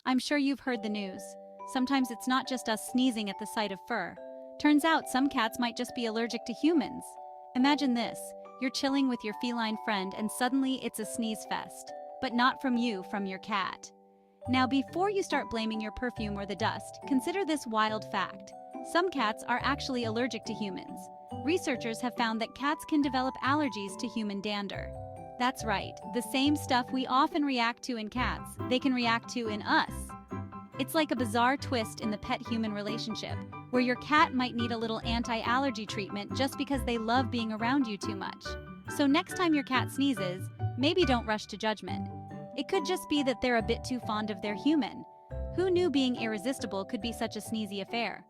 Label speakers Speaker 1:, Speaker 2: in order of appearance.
Speaker 1: I'm sure you've heard the news. Sometimes it's not just us sneezing at the sight of fur. Turns out some cats might just be allergic to humans. Imagine this, you're chilling with your feline friend and suddenly it's a sneeze fest. But not from you, from your cat. Now, before you start blaming your perfume or the dust, consider this wild fact. Some cats are actually allergic to humans. Researchers have found that cats can develop allergies to human dander. That's right, the same stuff we often react to in cats, they can react to in us. It's like a bizarre twist in the pet-human relationship, where your cat might need a little anti-allergy treatment just because they love being around you too much. So next time your cat sneezes, maybe don't rush to judgment. It could just be that they're a bit too fond of their human. Who knew being irresistible could be such a sneezy affair?